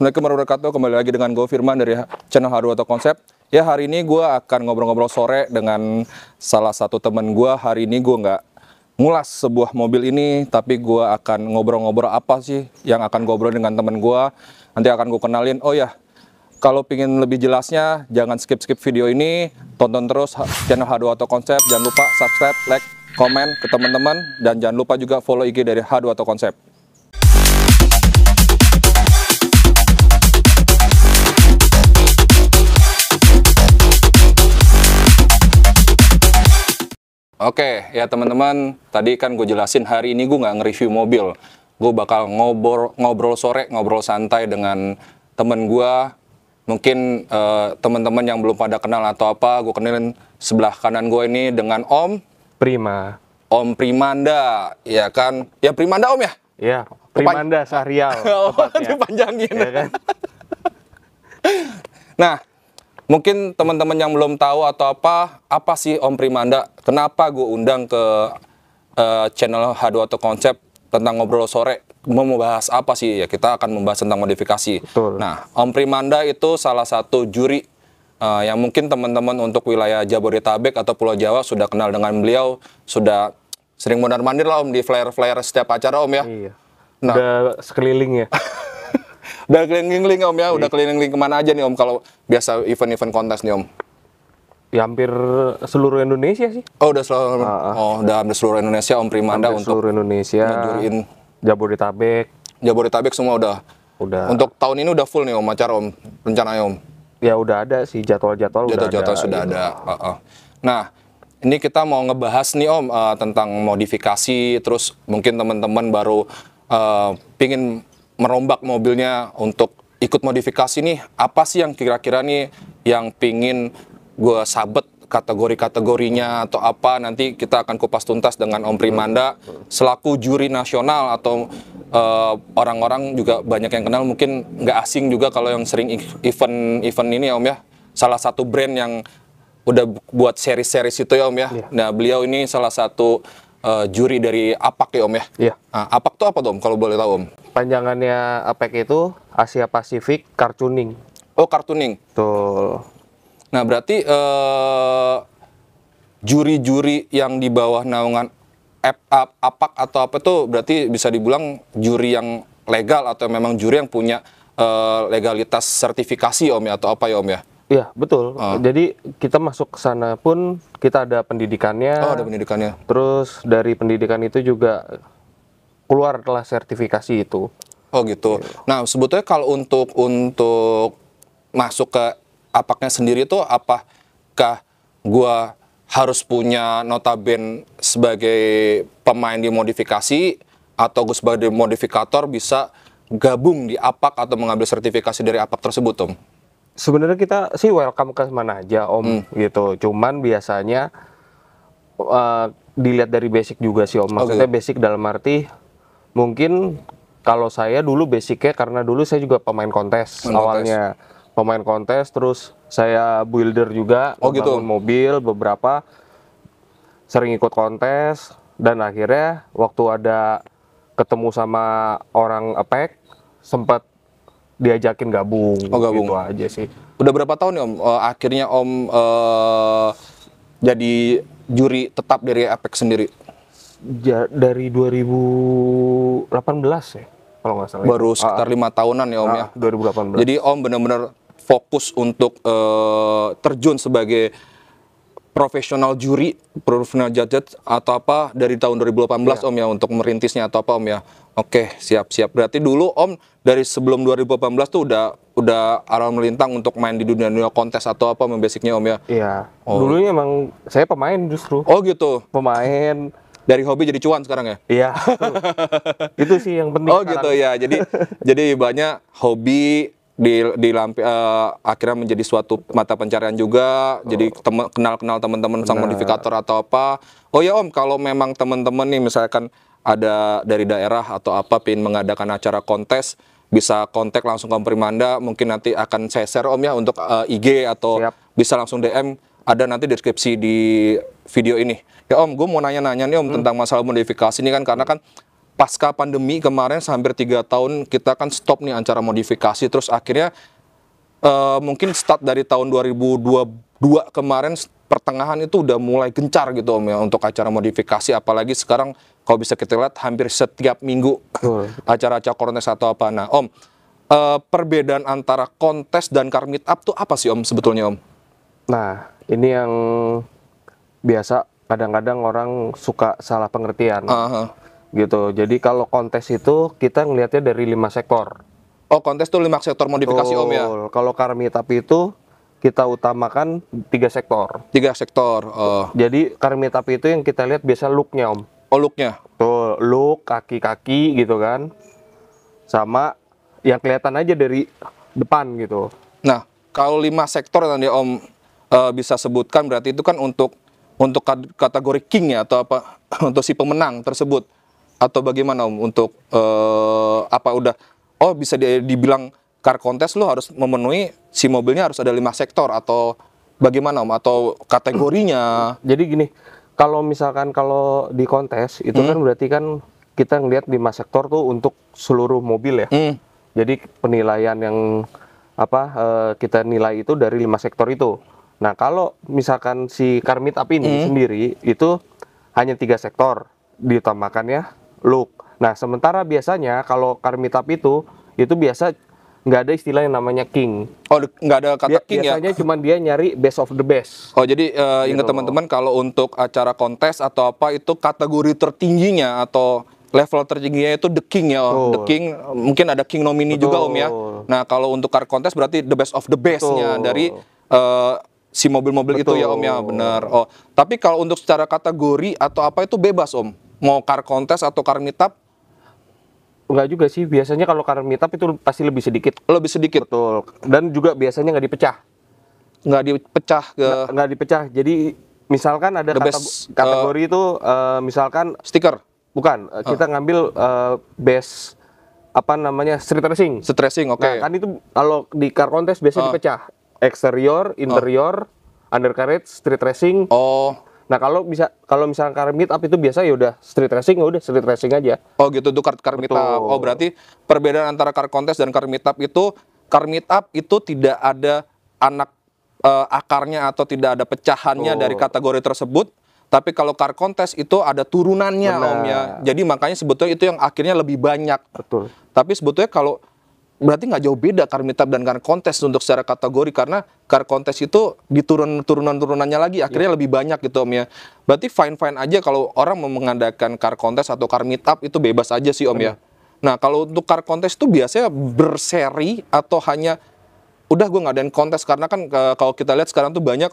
Assalamualaikum warahmatullahi wabarakatuh. Kembali lagi dengan gue Firman dari channel H2 Auto Concept. Ya, hari ini gue akan ngobrol-ngobrol sore dengan salah satu teman gue. Hari ini gue nggak ngulas sebuah mobil ini, tapi gue akan ngobrol-ngobrol apa sih yang akan gue obrol dengan teman gue. Nanti akan gue kenalin. Oh ya, kalau pingin lebih jelasnya, jangan skip-skip video ini. Tonton terus channel H2 Auto Concept. Jangan lupa subscribe, like, komen ke teman-teman. Dan jangan lupa juga follow IG dari H2 Auto Concept. Oke, ya teman-teman, tadi kan gue jelasin hari ini gue nggak nge-review mobil. Gue bakal ngobrol sore, ngobrol santai dengan temen gue. Mungkin teman-teman yang belum pada kenal atau apa, gue kenalin sebelah kanan gue ini dengan Om Prima. Om Primanda, ya kan? Ya Primanda Om ya? Iya, Primanda Sahrial. Oh, dipanjangin. Ya kan? Nah, mungkin teman-teman yang belum tahu atau apa sih Om Primanda? Kenapa gue undang ke channel H2 Auto Concept tentang ngobrol sore? Mau membahas apa sih? Ya kita akan membahas tentang modifikasi. Betul. Nah, Om Primanda itu salah satu juri yang mungkin teman-teman untuk wilayah Jabodetabek atau Pulau Jawa sudah kenal dengan beliau, sudah sering mondar-mandir lah Om di flyer-flyer setiap acara Om ya. Iya. Nah, Udah sekeliling ya. udah keliling-keliling Om ya, udah keliling-keliling kemana aja nih Om kalau biasa event-event kontes nih Om? Ya hampir seluruh Indonesia sih. Oh udah seluruh, udah hampir seluruh Indonesia Om Primanda Hampir untuk seluruh Indonesia. ngejuriin Jabodetabek. Jabodetabek semua udah. Udah. Untuk tahun ini udah full nih Om acara Om, rencananya Om. Ya udah ada sih jadwal-jadwal udah ada. Jadwal sudah gitu. ada. Nah, ini kita mau ngebahas nih Om tentang modifikasi, terus mungkin teman-teman baru pingin merombak mobilnya untuk ikut modifikasi nih. Apa sih yang kira-kira nih yang pingin gue sabet kategori-kategorinya atau apa, nanti kita akan kupas tuntas dengan Om Primanda selaku juri nasional atau orang-orang juga banyak yang kenal, mungkin nggak asing juga kalau yang sering event ini ya Om ya, salah satu brand yang udah buat seri-series itu ya Om ya. Iya. Nah beliau ini salah satu juri dari APAC ya Om ya. Iya. Nah, APAC itu apa tuh Om kalau boleh tahu Om? Panjangannya APEC itu Asia Pacific Car Tuning. Oh kartuning. Tuh. Nah berarti juri-juri yang di bawah naungan APAC atau apa tuh berarti bisa dibilang juri yang legal atau memang juri yang punya legalitas sertifikasi Om ya atau apa ya Om ya? Iya, betul. Jadi kita masuk ke sana pun kita ada pendidikannya. Oh ada pendidikannya. Terus dari pendidikan itu juga keluarlah sertifikasi itu. Oh gitu. Nah sebetulnya kalau untuk masuk ke APAC-nya sendiri tuh apakah gua harus punya notaben sebagai pemain di modifikasi atau gue sebagai modifikator bisa gabung di APAC atau mengambil sertifikasi dari APAC tersebut Om? Sebenarnya kita sih welcome ke mana aja Om gitu. Cuman biasanya dilihat dari basic juga sih Om. Maksudnya basic dalam arti mungkin kalau saya dulu basicnya karena dulu saya juga pemain kontes awalnya. Pemain kontes, terus saya builder juga, ngebangun mobil beberapa, sering ikut kontes, dan akhirnya waktu ada ketemu sama orang APEC, sempat diajakin gabung, gitu aja sih. Udah berapa tahun nih Om? Akhirnya Om jadi juri tetap dari APEC sendiri? Dari 2018 ya, kalau nggak salah. Baru sekitar 5 tahunan ya Om ya? 2018. Jadi Om benar-benar fokus untuk terjun sebagai profesional juri, profesional judge atau apa dari tahun 2018 Om ya untuk merintisnya atau apa Om ya. Oke, siap-siap. Berarti dulu Om dari sebelum 2018 tuh udah aral melintang untuk main di dunia kontes atau apa basicnya Om ya. Iya. Dulunya emang saya pemain justru. Oh gitu. Pemain. Dari hobi jadi cuan sekarang ya? Iya. Itu sih yang penting. Oh gitu ya. Jadi banyak hobi akhirnya menjadi suatu mata pencarian juga. Jadi kenal teman-teman sang modifikator atau apa. Oh ya Om, kalau memang teman-teman nih misalkan ada dari daerah atau apa pengen mengadakan acara kontes, bisa kontak langsung ke Om Primanda. Mungkin nanti akan saya share Om ya untuk IG atau bisa langsung DM. Ada nanti deskripsi di video ini. Ya Om, gue mau nanya-nanya nih Om tentang masalah modifikasi ini kan, karena kan pasca pandemi kemarin hampir 3 tahun kita kan stop nih acara modifikasi, terus akhirnya mungkin start dari tahun 2022 kemarin pertengahan itu udah mulai gencar gitu Om ya untuk acara modifikasi, apalagi sekarang kalau bisa kita lihat hampir setiap minggu acara-acara kontes atau apa. Nah Om, perbedaan antara kontes dan car meet up tuh apa sih Om sebetulnya Om? Nah, ini yang biasa kadang-kadang orang suka salah pengertian. Gitu. Jadi kalau kontes itu kita ngelihatnya dari 5 sektor. Oh, kontes tuh 5 sektor modifikasi Om ya? Kalau car meet up itu kita utamakan 3 sektor. 3 sektor. Jadi car meet up itu yang kita lihat biasa look-nya Om. Oh, look-nya? Tuh, look, kaki-kaki gitu kan. Sama yang kelihatan aja dari depan gitu. Nah, kalau 5 sektor tadi Om bisa sebutkan, berarti itu kan untuk kategori king ya, atau apa, untuk si pemenang tersebut, atau bagaimana Om untuk apa udah bisa dibilang car contest lo harus memenuhi si mobilnya harus ada 5 sektor, atau bagaimana Om, atau kategorinya? Jadi gini, kalau misalkan kalau di kontes itu kan berarti kan kita ngelihat 5 sektor tuh untuk seluruh mobil ya. Jadi penilaian yang kita nilai itu dari 5 sektor itu. Nah, kalau misalkan si car meet up ini sendiri itu hanya 3 sektor, diutamakannya look. Nah, sementara biasanya kalau car meet up itu biasa nggak ada istilah yang namanya king. Oh, nggak ada kata king ya? Biasanya cuma dia nyari best of the best. Oh, jadi ingat teman-teman, kalau untuk acara kontes atau apa itu kategori tertingginya atau level tertingginya itu the king ya, The king, mungkin ada king nominee juga Om ya. Nah, kalau untuk car contest berarti the best of the best-nya dari si mobil-mobil itu ya Om ya, benar. Oh, tapi kalau untuk secara kategori atau apa itu bebas Om, mau car contest atau car meet up? Enggak juga sih, biasanya kalau car meet up itu pasti lebih sedikit. Lebih sedikit? Betul, dan juga biasanya nggak dipecah. Nggak dipecah, jadi misalkan ada kategori itu misalkan stiker? Bukan, kita ngambil base street racing. Street racing, oke. Nah, kan itu kalau di car contest biasa dipecah. Eksterior, interior, undercarriage, street racing. Nah, kalau misalkan car meet up itu biasa ya udah street racing, ya udah street racing aja. Oh gitu, itu car meet up. Oh, berarti perbedaan antara car contest dan car meet up itu tidak ada akarnya atau tidak ada pecahannya dari kategori tersebut. Tapi kalau car contest itu ada turunannya Om ya. Jadi makanya sebetulnya itu yang akhirnya lebih banyak. Betul. Tapi sebetulnya kalau berarti nggak jauh beda car meet up dan car contest untuk secara kategori, karena car contest itu di turunan-turunannya lagi akhirnya lebih banyak gitu Om ya. Berarti fine-fine aja kalau orang mau mengadakan car contest atau car meet up itu bebas aja sih Om ya. Nah, kalau untuk car contest itu biasanya berseri atau hanya udah gue ngadain kontes, karena kan kalau kita lihat sekarang tuh banyak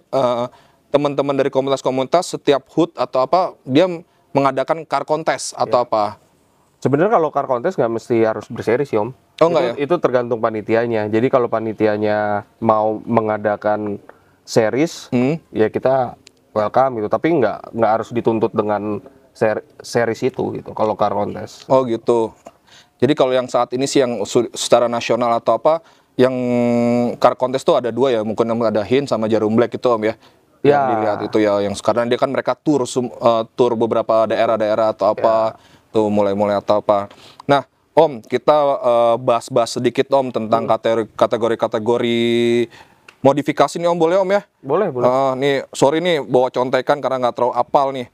teman-teman dari komunitas-komunitas setiap HUT atau apa dia mengadakan car contest atau apa. Sebenarnya kalau car contest nggak mesti harus berseri sih Om. Oh, enggak ya? Itu tergantung panitianya. Jadi kalau panitianya mau mengadakan series, ya kita welcome gitu. Tapi nggak harus dituntut dengan series itu gitu. Kalau car contest. Oh gitu. Jadi kalau yang saat ini sih yang secara nasional atau apa, yang car contest tuh ada 2 ya. Mungkin ada Hin sama Jarum Black itu Om ya. Yang dilihat itu ya, yang sekarang dia kan mereka tur beberapa daerah-daerah atau apa tuh mulai atau apa. Nah Om, kita bahas sedikit Om tentang kategori modifikasi nih Om, boleh Om ya? Boleh. Nih, sorry nih bawa contekan karena nggak terlalu apal nih.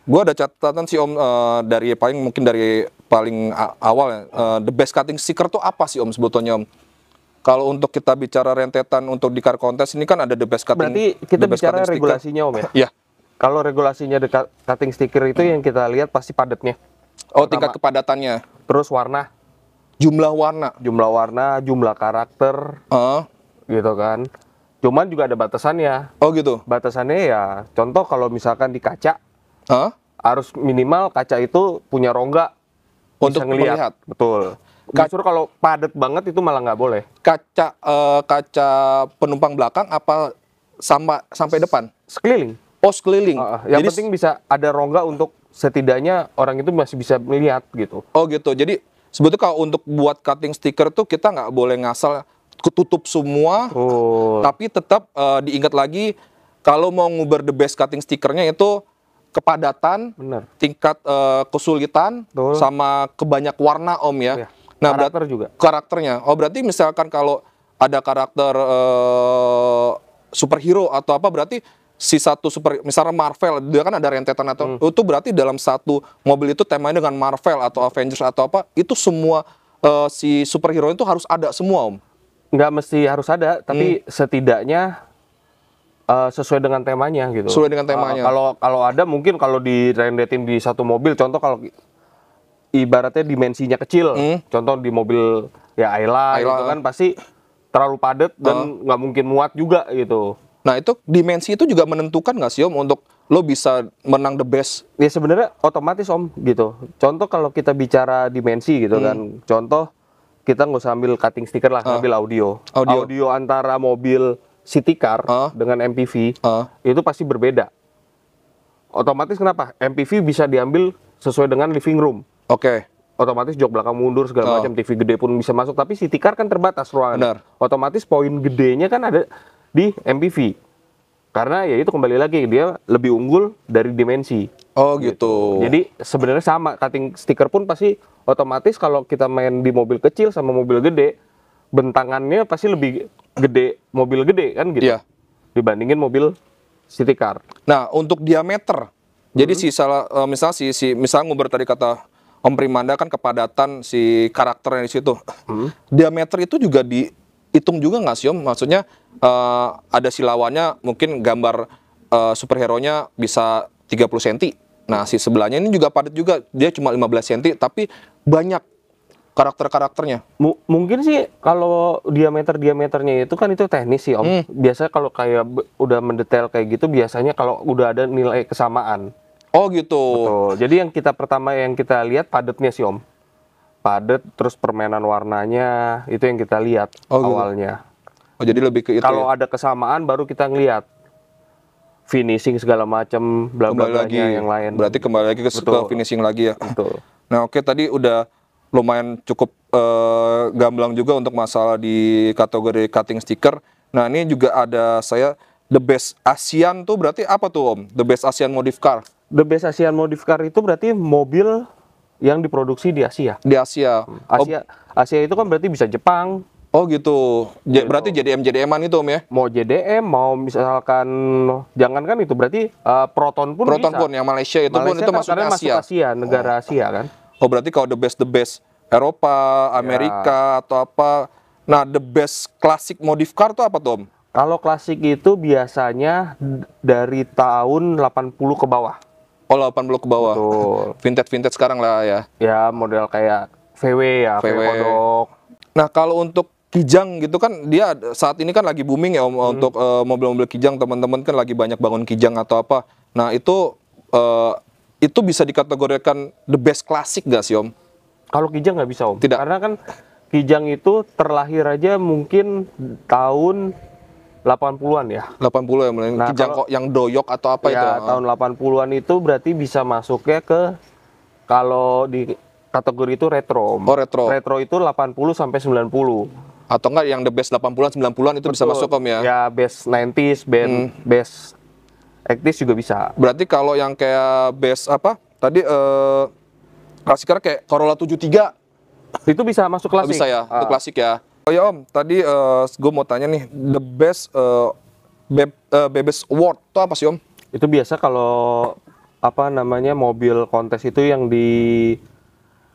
Gua ada catatan sih Om dari paling awal ya. The best cutting sticker tuh apa sih Om sebetulnya Om? Kalau untuk kita bicara rentetan untuk di car contest ini kan ada the best cutting. Berarti kita bicara regulasinya Om ya? Iya. Kalau regulasinya the cutting sticker itu yang kita lihat pasti padatnya. Oh, tingkat kepadatannya. Terus warna. Jumlah warna, jumlah karakter. Gitu kan. Cuman juga ada batasannya. Oh gitu. Batasannya ya contoh kalau misalkan di kaca. Harus minimal kaca itu punya rongga untuk melihat. Betul. Justru kalau padat banget itu malah nggak boleh. Kaca penumpang belakang apa sampai depan? Sekeliling. Oh, sekeliling. Yang penting bisa ada rongga untuk setidaknya orang itu masih bisa melihat gitu. Oh gitu. Jadi sebetulnya kalau untuk buat cutting sticker tuh kita nggak boleh ngasal ketutup semua. Tapi tetap diingat lagi kalau mau ngubar the best cutting stickernya itu kepadatan, Bener. tingkat kesulitan, Betul. sama kebanyak warna Om ya. Iya. Nah, Karakter juga. karakternya. Oh, berarti misalkan kalau ada karakter superhero atau apa, berarti si satu super, misalnya Marvel, dia kan ada rentetan atau itu berarti dalam satu mobil itu temanya dengan Marvel atau Avengers atau apa, itu semua si superhero itu harus ada semua Om. Nggak mesti harus ada, tapi setidaknya sesuai dengan temanya gitu. Sesuai dengan temanya. Kalau ada mungkin kalau direndetin di satu mobil, contoh kalau ibaratnya dimensinya kecil, contoh di mobil ya Ayla gitu kan pasti terlalu padat dan nggak mungkin muat juga gitu. Nah, itu dimensi itu juga menentukan nggak sih Om untuk lo bisa menang the best? Ya sebenarnya otomatis Om gitu. Contoh kalau kita bicara dimensi gitu kan, contoh kita nggak usah ambil cutting sticker lah, ambil audio. Audio antara mobil city car dengan MPV itu pasti berbeda. Otomatis kenapa? MPV bisa diambil sesuai dengan living room. Oke. Otomatis jok belakang mundur segala macam, TV gede pun bisa masuk, tapi city car kan terbatas ruangan. Benar. Otomatis poin gedenya kan ada di MPV. Karena ya itu kembali lagi dia lebih unggul dari dimensi. Oh gitu. Jadi sebenarnya sama, cutting sticker pun pasti otomatis kalau kita main di mobil kecil sama mobil gede, bentangannya pasti lebih gede mobil gede kan gitu. Iya. Dibandingin mobil city car. Nah, untuk diameter. Jadi misalnya misalnya nguber tadi kata Om Primanda kan kepadatan si karakternya di situ. Diameter itu juga dihitung juga nggak sih Om? Maksudnya ada si lawannya mungkin gambar superhero-nya bisa 30 cm. Nah, si sebelahnya ini juga padat juga. Dia cuma 15 cm tapi banyak karakter-karakternya. Mungkin sih kalau diameternya itu kan itu teknis sih Om. Biasanya kalau kayak udah mendetail kayak gitu biasanya kalau udah ada nilai kesamaan. Oh gitu. Betul. Jadi yang pertama yang kita lihat padatnya sih Om. Padat, terus permainan warnanya itu yang kita lihat awalnya. Oh jadi lebih ke itu. Kalau ada kesamaan baru kita ngelihat finishing segala macam, bla bla lagi yang lain. Berarti kembali lagi ke finishing lagi ya. Betul. Nah, oke, tadi udah lumayan cukup gamblang juga untuk masalah di kategori cutting sticker. Nah, ini juga ada saya the best ASEAN tuh berarti apa tuh Om? The best ASEAN modif car. The best ASEAN modif car itu berarti mobil yang diproduksi di Asia. Di Asia. Asia itu kan berarti bisa Jepang. Oh gitu. Berarti JDM-an itu Om ya? Mau JDM, mau misalkan jangankan itu berarti Proton pun Proton bisa. pun yang Malaysia itu pun itu masuknya Asia. Masuk Asia, negara Asia kan. Oh berarti kalau the best Eropa, Amerika atau apa. Nah, the best classic modif car tuh apa tuh Om? Kalau klasik itu biasanya dari tahun 80 ke bawah. Oh 80 ke bawah. Betul. Vintage sekarang lah ya. Ya model kayak VW ya, VW kodok. Nah kalau untuk Kijang gitu kan dia saat ini kan lagi booming ya Om, untuk mobil-mobil Kijang, teman-teman kan lagi banyak bangun Kijang atau apa. Nah itu bisa dikategorikan the best classic gak sih Om? Kalau Kijang nggak bisa Om. Tidak. Karena kan Kijang itu terlahir aja mungkin tahun 80-an ya. 80 ya mulai. Nah, Kijang kok yang doyok atau apa ya, itu? Tahun 80-an itu berarti bisa masuknya ke kalau di kategori itu retro. Oh, retro. Retro itu 80 sampai 90. Atau enggak yang the best 80-an 90-an itu bisa masuk Om ya? Ya best 90s, best 80s juga bisa. Berarti kalau yang kayak best apa? Tadi klasiker kayak Corolla 73 itu bisa masuk klasik. Bisa ya, itu klasik ya. Oh ya Om, tadi gue mau tanya nih, the best Bebes Award itu apa sih Om? Itu biasa kalau apa namanya mobil kontes itu yang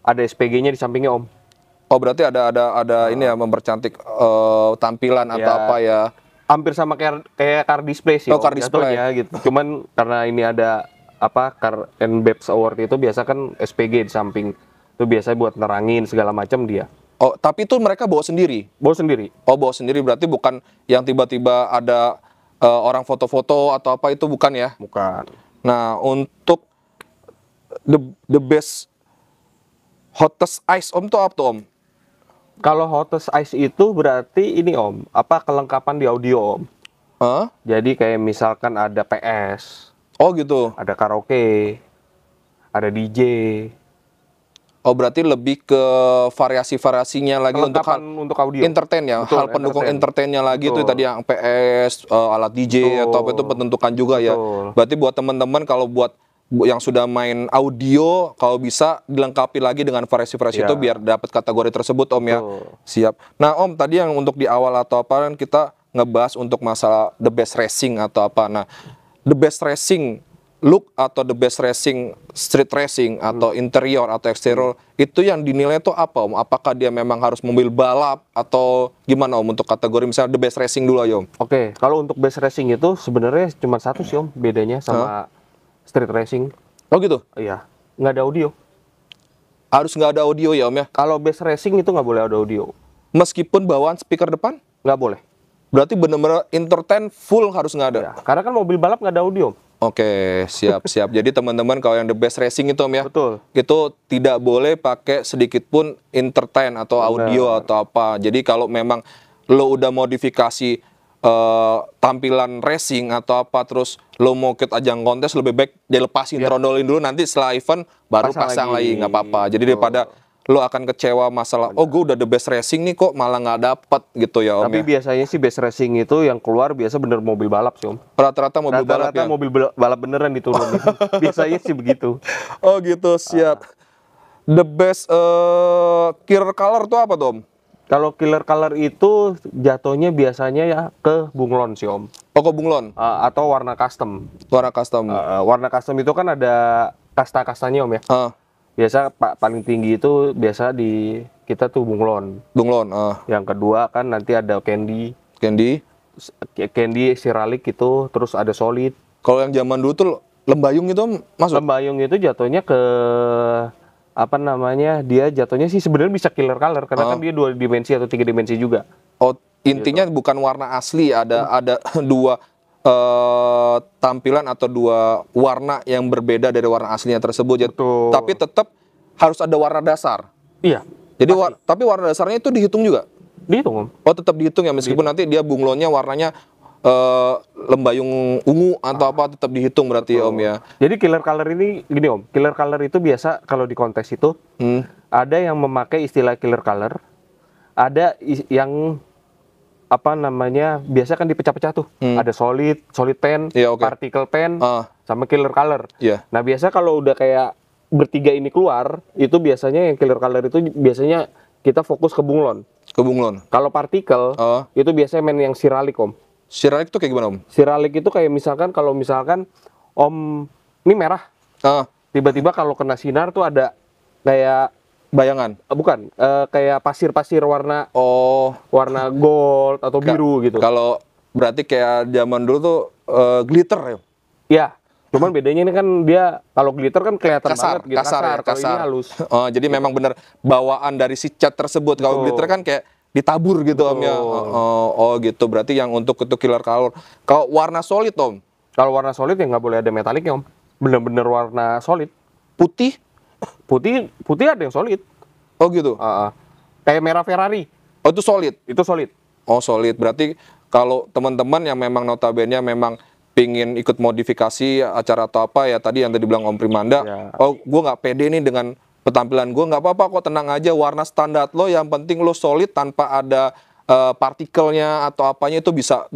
ada SPG-nya di sampingnya Om. Oh berarti ada ini ya mempercantik tampilan atau apa ya? Hampir sama kayak car display sih. Oh, car display gitu. Cuman karena ini ada apa Car and Bebs Award itu biasa kan SPG di samping. Itu biasa buat nerangin segala macam dia. Oh, tapi itu mereka bawa sendiri? Bawa sendiri. Oh, bawa sendiri berarti bukan yang tiba-tiba ada orang foto-foto atau apa itu bukan ya? Bukan. Nah, untuk the best hottest ice Om tuh apa tuh Om? Kalau hottest ice itu berarti ini Om, apa kelengkapan di audio Om. Jadi kayak misalkan ada PS. Oh gitu. Ada karaoke. Ada DJ. Oh berarti lebih ke variasi-variasinya lagi untuk audio. Entertain ya. Betul, hal pendukung entertainnya lagi itu tadi yang PS, alat DJ atau apa itu penentukan juga ya. Berarti buat teman-teman kalau buat yang sudah main audio, kalau bisa dilengkapi lagi dengan variasi-variasi itu biar dapat kategori tersebut Om ya. Siap. Nah Om, tadi yang untuk di awal atau apa kan kita ngebahas untuk masalah the best racing atau apa. Nah, the best racing look atau the best racing street racing atau interior atau eksterior itu yang dinilai itu apa Om? Apakah dia memang harus mobil balap atau gimana Om untuk kategori misalnya the best racing dulu aja Om? Oke, kalau untuk best racing itu sebenarnya cuma satu sih Om bedanya sama street racing. Oh gitu? Iya, nggak ada audio. Harus nggak ada audio ya Om ya? Kalau best racing itu nggak boleh ada audio. Meskipun bawaan speaker depan? Nggak boleh. Berarti benar-benar entertain full harus nggak ada? Ya, karena kan mobil balap nggak ada audio. Oke, siap. Jadi teman-teman kalau yang the best racing itu Om ya, Betul. itu tidak boleh pakai sedikit pun entertain atau audio atau apa. Jadi kalau memang lo udah modifikasi tampilan racing atau apa, terus lo mau ikut ajang kontes, lebih baik dilepasin, trondolin dulu, nanti setelah event baru pasang lagi, nggak apa-apa. Jadi daripada lo akan kecewa masalah, oh gue udah the best racing nih kok malah nggak dapet gitu ya Om. Tapi biasanya sih best racing itu yang keluar biasa bener mobil balap sih Om. Rata-rata mobil balap ya? Mobil balap beneran diturunin. Biasanya sih begitu. Oh gitu, siap. The best killer color tuh apa tuh Om? Kalau killer color itu jatuhnya biasanya ya ke bunglon sih Om. Oh ke bunglon? Atau warna custom. Warna custom. Warna custom itu kan ada kasta-kastanya Om ya. Biasa paling tinggi itu biasa di kita tuh bunglon. Bunglon. Yang kedua kan nanti ada candy. Candy, Siralik itu, terus ada solid. Kalau yang zaman dulu tuh lembayung itu masuk? Lembayung itu jatuhnya ke apa namanya? Dia jatuhnya sih sebenarnya bisa killer color karena kan dia 2 dimensi atau 3 dimensi juga. Oh, intinya bukan warna asli, ada dua tampilan atau 2 warna yang berbeda dari warna aslinya tersebut. Betul. Tapi tetap harus ada warna dasar. Iya. Jadi tapi warna dasarnya itu dihitung juga? Dihitung Om. Oh tetap dihitung ya, meskipun nanti dia bunglonnya warnanya lembayung ungu atau apa, tetap dihitung berarti ya Om ya. Jadi killer color ini gini Om, killer color itu biasa kalau di kontes itu ada yang memakai istilah killer color, ada yang apa namanya, biasa kan dipecah-pecah tuh. Ada solid pen, particle pen, sama killer color. Nah biasa kalau udah kayak bertiga ini keluar, itu biasanya yang killer color itu biasanya kita fokus ke bunglon. Ke bunglon. Kalau particle itu biasanya main yang siralik Om. Siralik itu kayak gimana Om? Siralik itu kayak misalkan kalau misalkan Om ini merah, tiba-tiba kalau kena sinar tuh ada kayak bayangan? Bukan, kayak pasir-pasir warna warna gold atau biru gitu. Kalau berarti kayak zaman dulu tuh glitter ya? Iya, cuman bedanya ini kan dia kalau glitter kan kelihatan banget gitu, kasar. Kalau ini halus. Oh, jadi memang benar bawaan dari si cat tersebut. Kalau glitter kan kayak ditabur gitu Om ya. Oh gitu, berarti yang untuk itu killer color. Kalau warna solid Om? Kalau warna solid ya nggak boleh ada metaliknya Om. Bener-bener warna solid. Putih? Putih ada yang solid. Oh gitu? Kayak merah Ferrari. Oh itu solid? Itu solid. Oh solid, berarti kalau teman-teman yang memang notabene memang pingin ikut modifikasi acara atau apa ya, tadi yang tadi bilang Om Primanda, oh gue nggak pede nih dengan pentampilan gue, nggak apa-apa kok, tenang aja, warna standar lo, yang penting lo solid tanpa ada partikelnya atau apanya, itu bisa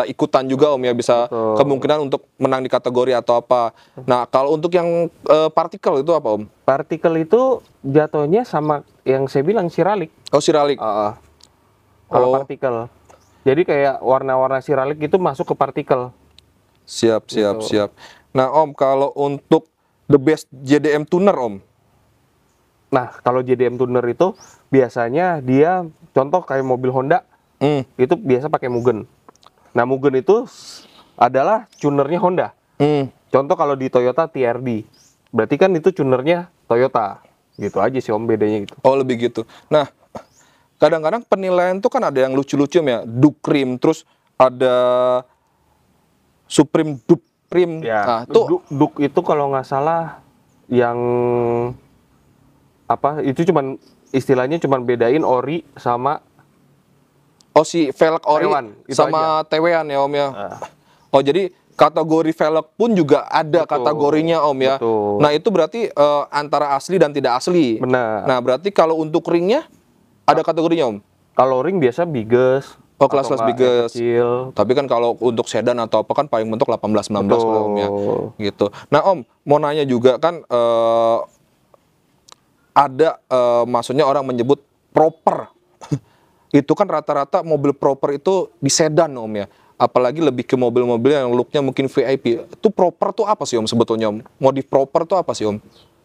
ikutan juga Om ya, bisa kemungkinan untuk menang di kategori atau apa. Nah kalau untuk yang partikel itu apa Om? Partikel itu jatuhnya sama yang saya bilang siralik. Oh siralik. Kalau partikel. Jadi kayak warna-warna siralik itu masuk ke partikel. Siap. Nah Om, kalau untuk the best JDM tuner Om? Nah, kalau JDM tuner itu biasanya dia contoh kayak mobil Honda, itu biasa pakai Mugen. Nah, Mugen itu adalah tunernya Honda. Contoh kalau di Toyota TRD, berarti kan itu tunernya Toyota. Gitu aja sih Om bedanya gitu. Oh, lebih gitu. Nah, kadang-kadang penilaian tuh kan ada yang lucu-lucu ya, Dukrim, terus ada Supreme Duprim. Ya, Duk itu kalau nggak salah yang apa, itu cuman istilahnya cuman bedain ori sama si velg ori sama TW-an ya Om ya. Oh jadi kategori velg pun juga ada kategorinya Om ya. Nah itu berarti antara asli dan tidak asli. Benar. Nah berarti kalau untuk ringnya ada kategorinya Om? Kalau ring biasa biges. Oh, kelas-kelas biggest. Kecil. Tapi kan kalau untuk sedan atau apa kan paling mentok 18-19 kalau Om ya. Gitu. Nah Om, mau nanya juga kan ada maksudnya orang menyebut proper. Itu kan rata-rata mobil proper itu di sedan Om ya. Apalagi lebih ke mobil-mobil yang looknya mungkin VIP. Itu proper tuh apa sih Om sebetulnya Om? Modif proper tuh apa sih Om?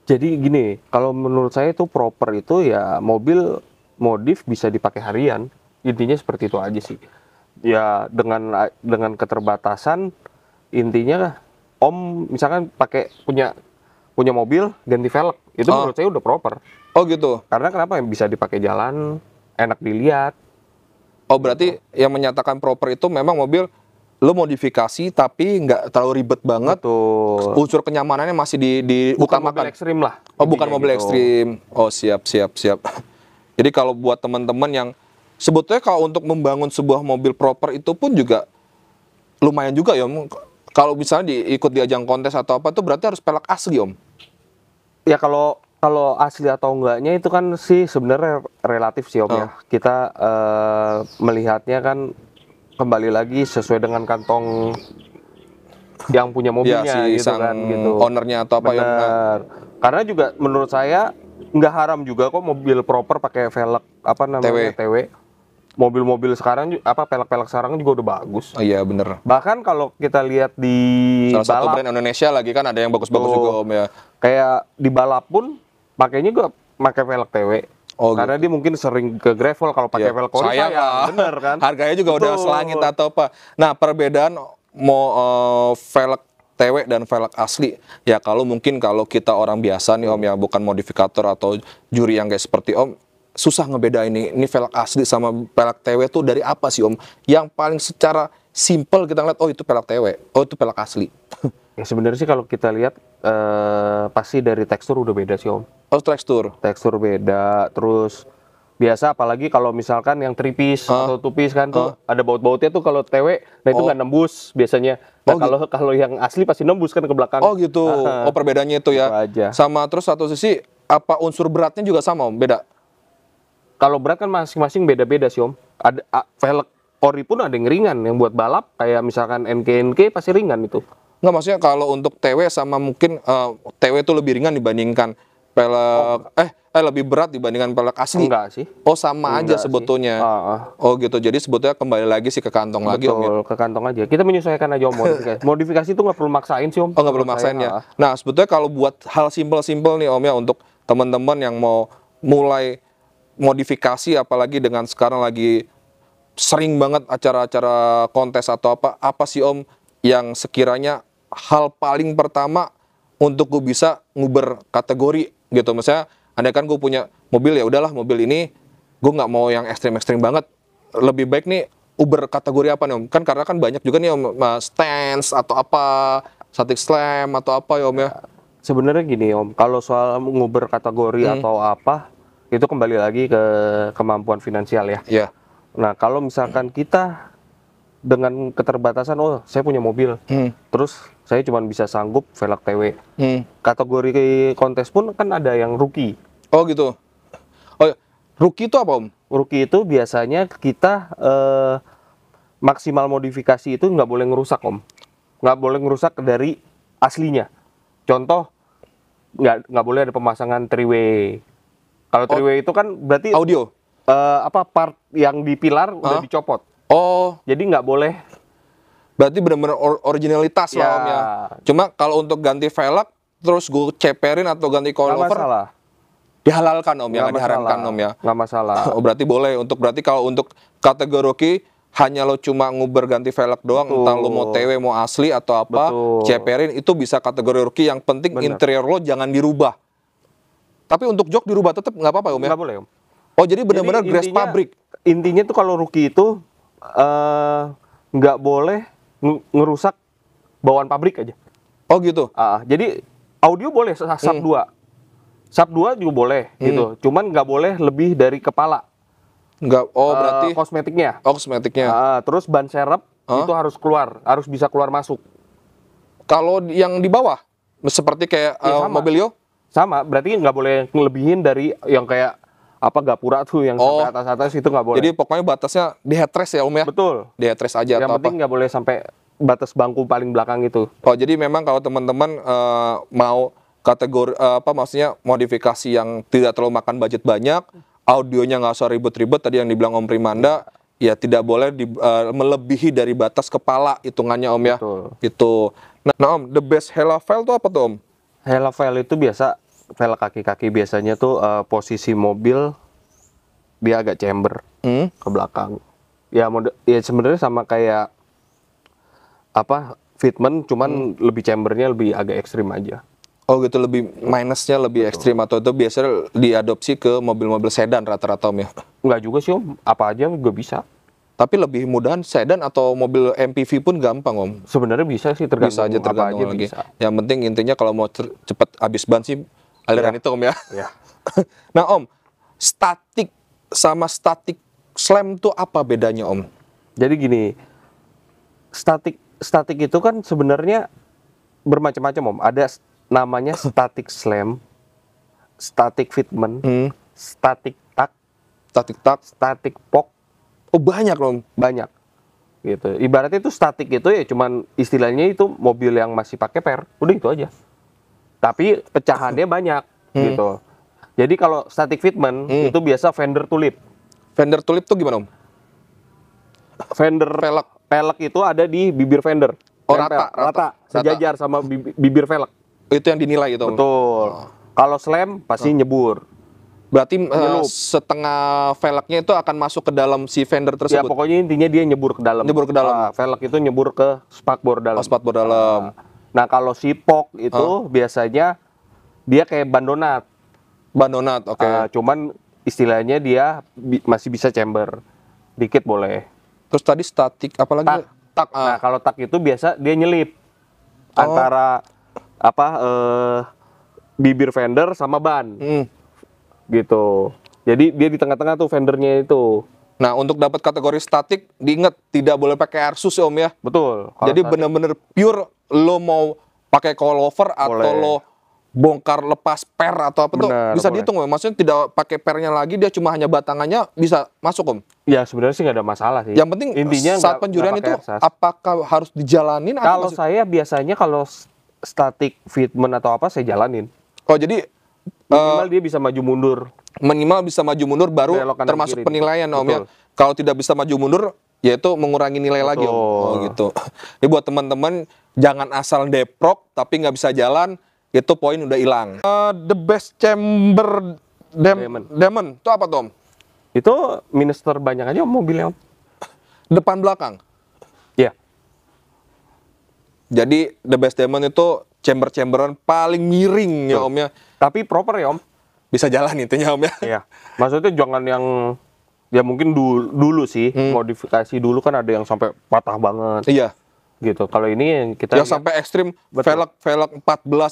Jadi gini, kalau menurut saya itu proper itu ya mobil modif bisa dipakai harian. Intinya seperti itu aja sih. Ya dengan keterbatasan intinya Om misalkan punya mobil ganti velg, itu menurut saya udah proper. Oh gitu. Karena kenapa? Bisa dipakai jalan, enak dilihat. Oh berarti yang menyatakan proper itu memang mobil lo modifikasi tapi nggak terlalu ribet banget. Betul. Unsur kenyamanannya masih Bukan diutamakan. mobil ekstrim lah. Oh bukan mobil gitu. ekstrim. Oh siap. Jadi kalau buat teman-teman yang sebetulnya kalau untuk membangun sebuah mobil proper itu pun juga lumayan juga ya Om. Kalau misalnya ikut di ajang kontes atau apa tuh berarti harus pelek asli Om. Ya kalau asli atau enggaknya itu kan sih sebenarnya relatif sih Om ya. Kita melihatnya kan kembali lagi sesuai dengan kantong yang punya mobilnya ya, si gitu sang kan gitu. ownernya atau apa yang Karena juga menurut saya nggak haram juga kok mobil proper pakai velg apa namanya TW. Mobil-mobil sekarang pelek-pelek sekarang juga udah bagus. Oh iya bener. Bahkan kalau kita lihat di salah satu balap, brand Indonesia lagi kan ada yang bagus-bagus juga Om ya. Kayak di balap pun pakainya juga pakai velg TW. Oh, karena dia mungkin sering ke gravel, kalau pakai velg ori sayang, bener kan? Harganya juga udah selangit atau apa. Nah perbedaan mau velg TW dan velg asli ya kalau kita orang biasa nih Om ya, bukan modifikator atau juri yang kayak seperti Om, susah ngebedain ini velg asli sama velg TW tuh dari apa sih Om? Yang paling secara simple kita ngeliat, oh itu velg TW, oh itu velg asli. Ya sebenarnya sih kalau kita lihat pasti dari tekstur udah beda sih Om. Oh tekstur beda, terus biasa apalagi kalau misalkan yang 3-piece atau 2-piece kan tuh ada baut-bautnya tuh kalau TW, nah itu nggak nembus biasanya. Nah kalau yang asli pasti nembus kan ke belakang. Oh gitu. Oh perbedaannya itu ya. Aja. Sama terus satu sisi apa unsur beratnya juga sama Om? Beda? Kalau berat kan masing-masing beda-beda sih Om. Ada velg ori pun ada yang ringan, yang buat balap kayak misalkan NK pasti ringan itu. Nggak, maksudnya kalau untuk TW sama mungkin TW itu lebih ringan dibandingkan pelek lebih berat dibandingkan pelek asli. Enggak sih. Oh sama aja sebetulnya. Oh gitu. Jadi sebetulnya kembali lagi sih ke kantong lagi Om ya. Betul, ke kantong aja. Kita menyesuaikan aja Om modifikasi. Modifikasi itu nggak perlu maksain sih Om. Oh nggak perlu maksain ya. Nah sebetulnya kalau buat hal simpel-simpel nih Om ya, untuk teman-teman yang mau mulai modifikasi, apalagi dengan sekarang lagi sering banget acara-acara kontes atau apa sih Om yang sekiranya hal paling pertama untuk gue bisa nguber kategori gitu. Misalnya andai kan gue punya mobil, ya udahlah mobil ini gue nggak mau yang ekstrim-ekstrim banget, lebih baik nih uber kategori apa nih Om? Kan karena kan banyak juga nih Om, stance atau apa, static slam atau apa ya Om ya. Sebenarnya gini Om, kalau soal nguber kategori atau apa, itu kembali lagi ke kemampuan finansial ya. Iya. Nah kalau misalkan kita dengan keterbatasan, oh saya punya mobil, terus saya cuma bisa sanggup velg TW. Kategori kontes pun kan ada yang rookie. Oh gitu. Oh rookie itu apa Om? Rookie itu biasanya kita maksimal modifikasi itu nggak boleh ngerusak Om. Nggak boleh ngerusak dari aslinya. Contoh, nggak boleh ada pemasangan 3-way. Kalau 3-way itu kan berarti audio. Part yang di pilar udah dicopot. Oh, jadi nggak boleh. Berarti benar-benar originalitas lah Om ya. Cuma kalau untuk ganti velg terus gue ceperin atau ganti coilover, nggak masalah. Dihalalkan Om ya, nggak diharamkan Om ya. Nggak masalah. Oh berarti boleh. Berarti kalau untuk kategori rookie hanya lo cuma nguber ganti velg doang, entah lo mau TW mau asli atau apa, ceperin, itu bisa kategori rookie. Yang penting interior lo jangan dirubah. Tapi untuk jok dirubah tetap nggak apa-apa Om ya? Nggak boleh Om. Oh jadi benar-benar grass pabrik. Intinya tuh kalau rookie itu nggak boleh ngerusak bawaan pabrik aja. Oh gitu. Jadi audio boleh sub 2. Sub 2 juga boleh gitu. Cuman nggak boleh lebih dari kepala. Nggak. Oh berarti kosmetiknya. Oh kosmetiknya. Terus ban serep itu harus keluar, harus bisa keluar masuk. Kalau yang di bawah seperti kayak Mobilio? Sama, berarti nggak boleh ngelebihin dari yang kayak apa gapura tuh yang sampai atas-atas itu nggak boleh. Jadi pokoknya batasnya di headrest ya Om ya? Betul. Di headrest aja Yang atau penting apa? nggak boleh sampai batas bangku paling belakang itu. Oh jadi memang kalau teman-teman mau kategori maksudnya modifikasi yang tidak terlalu makan budget banyak, audionya nggak usah ribet-ribet tadi yang dibilang Om Primanda, ya tidak boleh melebihi dari batas kepala hitungannya Om ya. Betul. Itu. Nah Om, the best Hella file tuh apa tuh Om? Hella file itu biasa velg kaki-kaki biasanya tuh posisi mobil dia agak chamber ke belakang. Ya ya sebenarnya sama kayak apa fitment, cuman lebih chambernya lebih agak ekstrim aja. Oh gitu, lebih minusnya lebih ekstrim atau itu biasanya diadopsi ke mobil-mobil sedan rata-rata Om ya? Enggak juga sih Om, apa aja juga bisa. Tapi lebih mudahan sedan atau mobil MPV pun gampang Om. Sebenarnya bisa sih, tergantung Bisa aja tergantung apa aja lagi. bisa. Yang penting intinya kalau mau cepet habis ban sih aliran itu Om ya. Ya. Nah Om, statik sama statik slam tuh apa bedanya Om? Jadi gini, statik itu kan sebenarnya bermacam-macam Om. Ada namanya static slam, static fitment, static tuck, Statik tak? static pok, Oh banyak Om. banyak. Gitu. Ibaratnya itu statik itu ya cuman istilahnya itu mobil yang masih pakai per, udah itu aja. Tapi pecahannya banyak gitu. Jadi kalau static fitment itu biasa fender tulip. Fender tulip tuh gimana Om? Fender pelek itu ada di bibir fender. Oh, Nempel, rata. sejajar sama bibir velg. Itu yang dinilai itu Om? Betul. Kalau slam pasti nyebur. Berarti Nyelup. setengah velgnya itu akan masuk ke dalam si fender Ya tersebut? pokoknya intinya dia nyebur ke dalam. Nyebur ke dalam. Velg itu nyebur ke spakbor dalam. Oh, spakbor dalam. Nah kalau si pok itu biasanya dia kayak ban donat. Ban donat, oke. Cuman istilahnya dia masih bisa chamber. Dikit boleh. Terus tadi statik, apalagi? Tak. Nah kalau tak itu biasa dia nyelip antara bibir fender sama ban. Gitu. Jadi dia di tengah-tengah tuh fendernya itu. Nah, untuk dapat kategori statik, diingat tidak boleh pakai air sus ya Om ya. Betul. Jadi bener-bener pure lo mau pakai coilover atau lo bongkar lepas per atau apa tuh bisa dihitung Om. Maksudnya tidak pakai pernya lagi, dia cuma hanya batangannya bisa masuk Om. Ya sebenarnya sih nggak ada masalah sih. Yang penting intinya saat penjurian itu apakah harus dijalanin? Kalau saya biasanya kalau static fitment atau apa saya jalanin. Oh jadi minimal dia bisa maju mundur. Minimal bisa maju mundur baru Belok kanan termasuk kiri. penilaian Om ya. Betul. Kalau tidak bisa maju mundur, yaitu mengurangi nilai lagi Om. Oh gitu. Jadi buat teman-teman jangan asal deprok tapi nggak bisa jalan, itu poin udah hilang. The best chamber diamond itu apa tuh Om? Itu minus terbanyak aja mobilnya Om. Depan belakang. Iya. Jadi the best diamond itu chamberan paling miring ya Om ya. Tapi proper ya Om. Bisa jalan intinya Om ya. Iya. Maksudnya jangan yang ya mungkin dulu sih modifikasi dulu kan ada yang sampai patah banget. Iya. Gitu. Kalau ini yang kita yang sampai ekstrim velg 14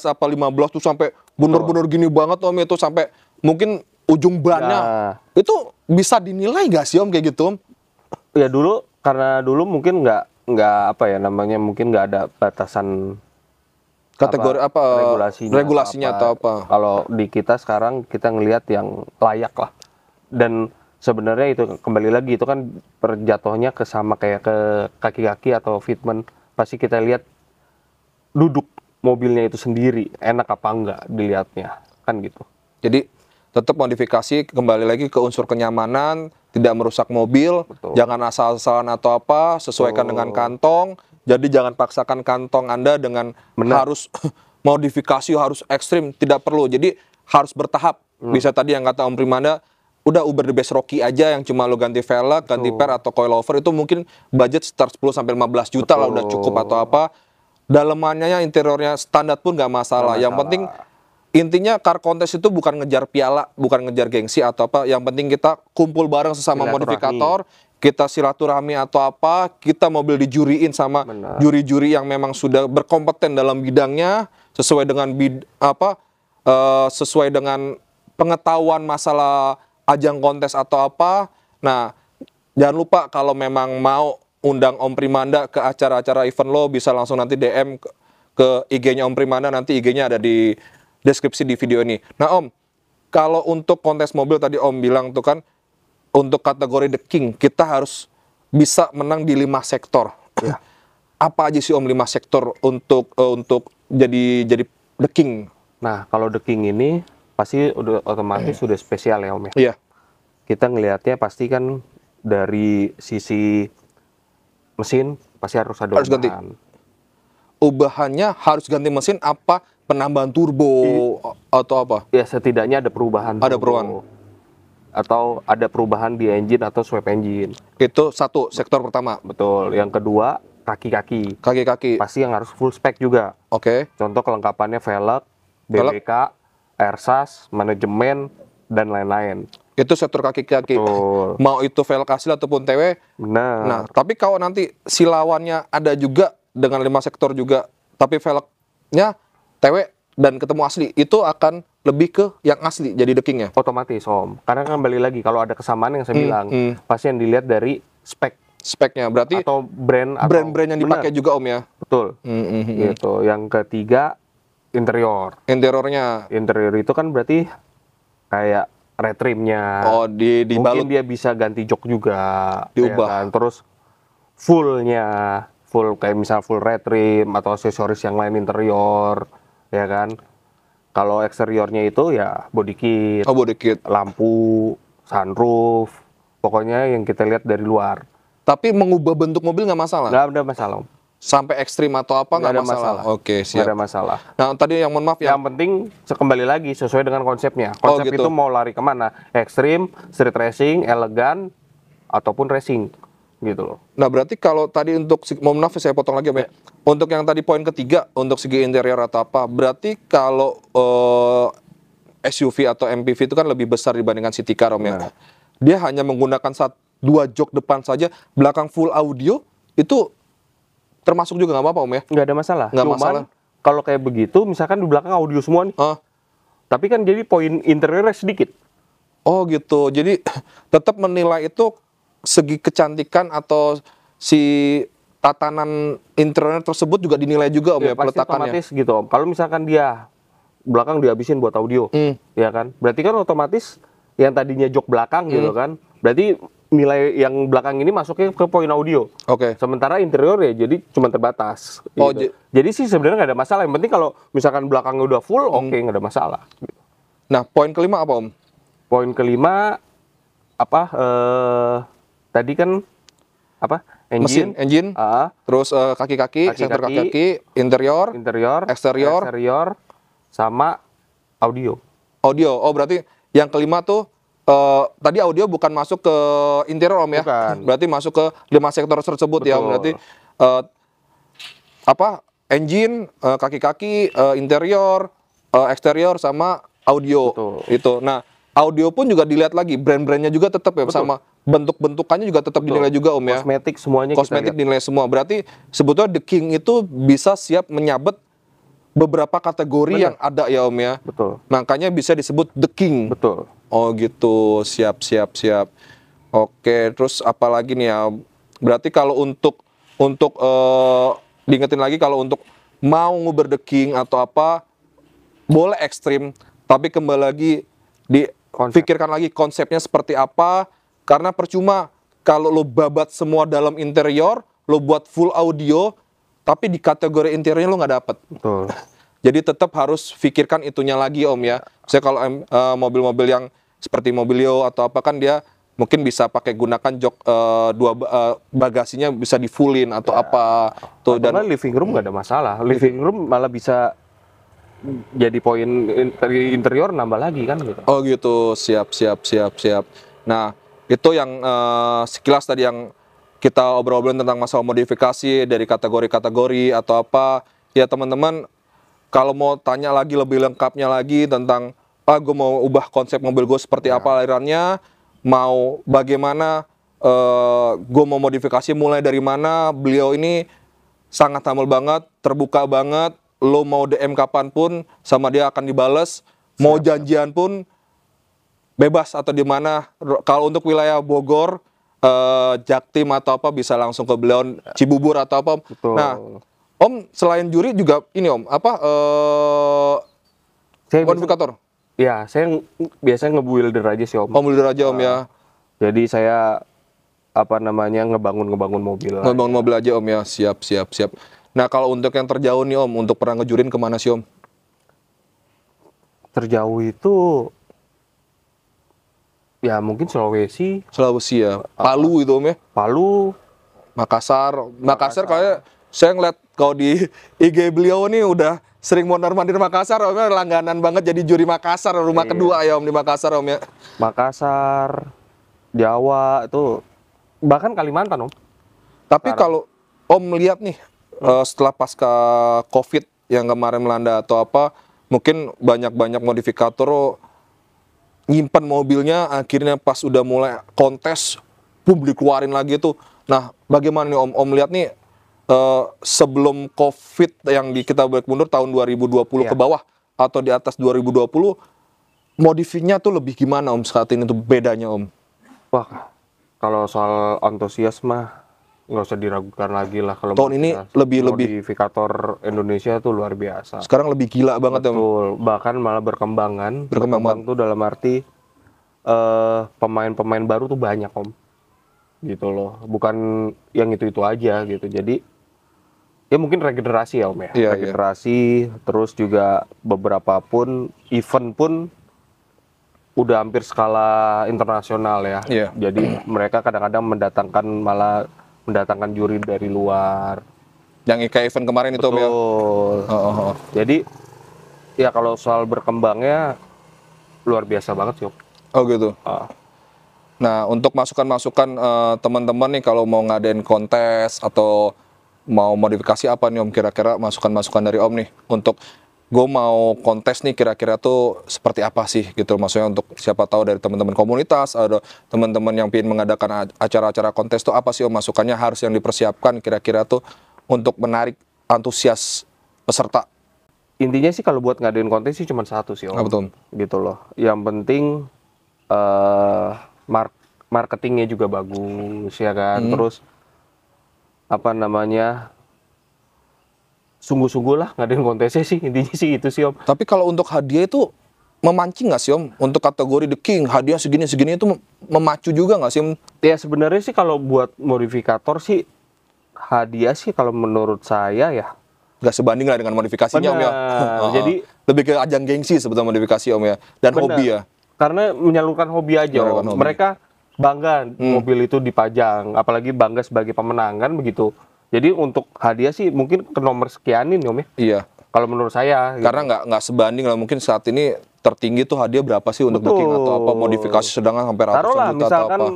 apa 15 tuh sampai bener-bener gini banget Om itu sampai mungkin ujung bannya. Itu bisa dinilai nggak sih Om kayak gitu Om? Ya dulu karena dulu mungkin nggak apa ya namanya mungkin nggak ada batasan kategori apa regulasinya atau apa. Kalau di kita sekarang kita ngelihat yang layak lah. Dan sebenarnya itu kembali lagi itu kan perjatuhannya ke sama kayak ke kaki-kaki atau fitment. Pasti kita lihat duduk mobilnya itu sendiri enak apa enggak dilihatnya kan gitu. Jadi tetap modifikasi kembali lagi ke unsur kenyamanan, tidak merusak mobil, jangan asal-asalan atau apa, sesuaikan dengan kantong. Jadi jangan paksakan kantong Anda dengan harus modifikasi harus ekstrim, tidak perlu. Jadi harus bertahap. Bisa tadi yang kata Om Primanda, udah Uber the best Rocky aja yang cuma lo ganti velg, ganti per atau coilover itu mungkin budget start 10 sampai 15 juta lah udah cukup atau apa. Dalemannya interiornya standar pun nggak masalah. Yang penting intinya car contest itu bukan ngejar piala, bukan ngejar gengsi atau apa. Yang penting kita kumpul bareng sesama modifikator, kita silaturahmi atau apa, kita mobil dijuriin sama juri-juri yang memang sudah berkompeten dalam bidangnya sesuai dengan sesuai dengan pengetahuan masalah ajang kontes atau apa. Nah, jangan lupa kalau memang mau undang Om Primanda ke acara-acara event lo, bisa langsung nanti DM ke IG-nya Om Primanda, nanti IG-nya ada di deskripsi di video ini. Nah Om, kalau untuk kontes mobil tadi Om bilang tuh kan, untuk kategori The King, kita harus bisa menang di 5 sektor. Ya. Apa aja sih Om 5 sektor untuk jadi The King? Nah, kalau The King ini pasti udah otomatis sudah spesial ya Om ya. Iya. Kita ngelihatnya pasti kan dari sisi mesin pasti harus ada Harus ganti. ubahan. Ubahannya harus ganti mesin apa? Penambahan turbo atau apa? Ya setidaknya ada perubahan. Ada turbo. perubahan. Atau ada perubahan di engine atau swap engine. Itu satu sektor pertama. Betul. Yang kedua, kaki-kaki. Kaki-kaki. Pasti yang harus full spec juga. Oke. Contoh kelengkapannya velg, BBK, airsas, manajemen, dan lain-lain. Itu sektor kaki-kaki. Betul. Mau itu velg hasil ataupun TW. Benar. Nah, tapi kalau nanti si lawannya ada juga dengan 5 sektor juga, tapi velgnya TW dan ketemu asli, itu akan lebih ke yang asli jadi The King-nya. Otomatis Om. Karena kan kembali lagi kalau ada kesamaan yang saya bilang, pasti yang dilihat dari spek Speknya berarti atau brand atau brand-brand yang dipakai Benar. juga Om ya. Betul. Gitu. Yang ketiga interior. Interiornya. Interior itu kan berarti kayak red trimnya. Oh, dibalut. Mungkin dia bisa ganti jok juga. Diubah. Ya kan? Terus fullnya, full kayak misal full red trim atau aksesoris yang lain interior, ya kan? Kalau eksteriornya itu ya body kit, Oh, body kit. lampu, sunroof, pokoknya yang kita lihat dari luar. Tapi mengubah bentuk mobil nggak masalah. Nggak ada masalah. Om. Sampai ekstrim atau apa nggak ada masalah. Oke, Nggak siap. ada masalah. Nah, tadi yang mohon maaf ya. Yang penting kembali lagi sesuai dengan konsepnya. Oh, Konsep gitu. itu mau lari kemana? Ekstrim, street racing, elegan, ataupun racing, gitu loh. Nah, berarti kalau tadi untuk mohon maaf saya potong lagi Om ya. Untuk yang tadi poin ketiga untuk segi interior atau apa, berarti kalau SUV atau MPV itu kan lebih besar dibandingkan city car Om ya. Benar. Dia hanya menggunakan 2 jok depan saja, belakang full audio, itu termasuk juga nggak apa-apa Om ya? Nggak ada masalah. Nggak Cuman, masalah. kalau kayak begitu, misalkan di belakang audio semua nih, Ah, tapi kan jadi poin interiornya sedikit. oh gitu. Jadi tetap menilai itu segi kecantikan atau si tatanan interior tersebut juga dinilai juga Om ya, Ya, pasti peletakannya. otomatis gitu Om. Kalau misalkan dia belakang dihabisin buat audio, ya kan? Berarti kan otomatis yang tadinya jok belakang gitu kan, berarti nilai yang belakang ini masuknya ke poin audio. Oke. Sementara interior ya jadi cuma terbatas. Oh, gitu. Jadi sih sebenarnya nggak ada masalah. Yang penting kalau misalkan belakangnya udah full, oke nggak ada masalah. Nah, poin kelima apa Om? Poin kelima apa? Tadi kan apa? Mesin, engine, terus kaki-kaki, sektor kaki-kaki, interior, interior, eksterior, sama audio. audio. Oh, berarti yang kelima tuh tadi audio bukan masuk ke interior Om ya? Bukan. Berarti masuk ke 5 sektor tersebut ya Om. Betul. Berarti apa? Engine, kaki-kaki, interior, eksterior sama audio. Betul. Itu. Nah, audio pun juga dilihat lagi, brand-brandnya juga tetap ya, Betul. sama bentuk-bentukannya juga tetap dinilai juga Om ya. Kosmetik semuanya Kosmetik kita lihat. dinilai semua. Berarti sebetulnya The King itu bisa siap menyabet beberapa kategori yang ada ya Om ya. Betul. Makanya bisa disebut The King. Betul. Oh gitu, siap. Oke, terus apa lagi nih ya? Berarti kalau untuk diingetin lagi kalau untuk mau nguber The King atau apa, boleh ekstrim, tapi kembali lagi dipikirkan lagi konsepnya seperti apa, karena percuma kalau lo babat semua dalam interior, lo buat full audio, tapi di kategori interiornya lo nggak dapet. Betul. Jadi tetap harus pikirkan itunya lagi Om ya. Saya kalau mobil-mobil yang seperti Mobilio atau apa kan dia mungkin bisa pakai gunakan jok bagasinya bisa di fullin atau apa tuh. Dan living room nggak ada masalah. Living room malah bisa jadi poin interior nambah lagi kan gitu. Oh gitu, siap. Nah itu yang sekilas tadi yang kita obrol-obrolin tentang masalah modifikasi dari kategori-kategori atau apa. Ya teman-teman, kalau mau tanya lagi lebih lengkapnya lagi tentang gue mau ubah konsep mobil gue seperti apa alirannya, mau bagaimana gue mau modifikasi mulai dari mana, beliau ini sangat humble banget, terbuka banget. Lo mau DM kapanpun sama dia akan dibales. Mau janjian pun bebas atau di mana. Kalau untuk wilayah Bogor, Jaktim atau apa bisa langsung ke beliau, Cibubur atau apa. Betul. Nah, Om selain juri juga ini Om apa? Saya Modifikator. Ya, saya biasanya nge-builder aja sih Om. Oh, builder aja Om ya. Jadi saya apa namanya ngebangun mobil. Ngomong mobil aja Om ya. Siap, siap, siap. Nah, kalau untuk yang terjauh nih Om, untuk pernah ngejurin kemana sih Om? Terjauh itu ya mungkin Sulawesi, Sulawesi ya. Palu itu Om ya. Palu, Makassar kayak saya ngeliat kalau di IG beliau nih udah sering mondar-mandir Makassar Om ya, langganan banget jadi juri Makassar, rumah kedua ya Om di Makassar Om ya. Makassar, Jawa itu bahkan Kalimantan Om. Tapi kalau Om lihat nih setelah pasca Covid yang kemarin melanda atau apa, mungkin banyak modifikator nyimpan mobilnya akhirnya pas udah mulai kontes boom dikeluarin lagi tuh. Nah, bagaimana nih Om lihat nih sebelum Covid yang kita balik mundur tahun 2020 ke bawah atau di atas 2020 modifinya tuh lebih gimana Om saat ini tuh bedanya Om? Wah, kalau soal antusias mah nggak usah diragukan lagi lah kalau tahun ini lebih modifikator Indonesia tuh luar biasa. Sekarang lebih gila banget Om. Betul, bahkan malah berkembang tuh dalam arti pemain-pemain baru tuh banyak Om. Gitu loh, bukan yang itu aja gitu. Jadi ya mungkin regenerasi ya Om ya. Iya, regenerasi terus juga beberapa pun event pun udah hampir skala internasional ya. Iya. Jadi mereka kadang-kadang mendatangkan juri dari luar. Yang kayak event kemarin itu Om ya. Jadi ya kalau soal berkembangnya luar biasa banget sih Om. Oh gitu. Nah, untuk masukan-masukan teman-teman nih kalau mau ngadain kontes atau mau modifikasi apa nih Om, kira-kira masukan-masukan dari Om nih untuk gue mau kontes nih kira-kira tuh seperti apa sih gitu, maksudnya untuk siapa tahu dari teman-teman komunitas ada teman-teman yang ingin mengadakan acara-acara kontes tuh apa sih Om masukannya harus yang dipersiapkan kira-kira tuh untuk menarik antusias peserta? Intinya sih kalau buat ngadain kontes sih cuma satu sih Om. Betul. Gitu loh. Yang penting marketingnya juga bagus ya kan. Terus apa namanya sungguh-sungguh lah ngadain kontesnya sih, intinya sih itu sih Om. Tapi kalau untuk hadiah itu memancing nggak sih Om? Untuk kategori The King hadiah segini-segini itu memacu juga nggak sih Om? Ya sebenarnya sih kalau buat modifikator sih hadiah sih kalau menurut saya ya nggak sebanding lah dengan modifikasinya Om ya. Jadi lebih ke ajang gengsi sebetulnya modifikasi Om ya, dan hobi ya. Karena menyalurkan hobi aja Om. Mereka bangga mobil itu dipajang, apalagi bangga sebagai pemenang kan begitu. Jadi untuk hadiah sih mungkin ke nomor sekianin Om ya. Iya. Kalau menurut saya. Karena nggak sebanding lah, mungkin saat ini tertinggi tuh hadiah berapa sih untuk The King atau apa, modifikasi sedangkan sampai ratusan taruhlah, juta atau apa.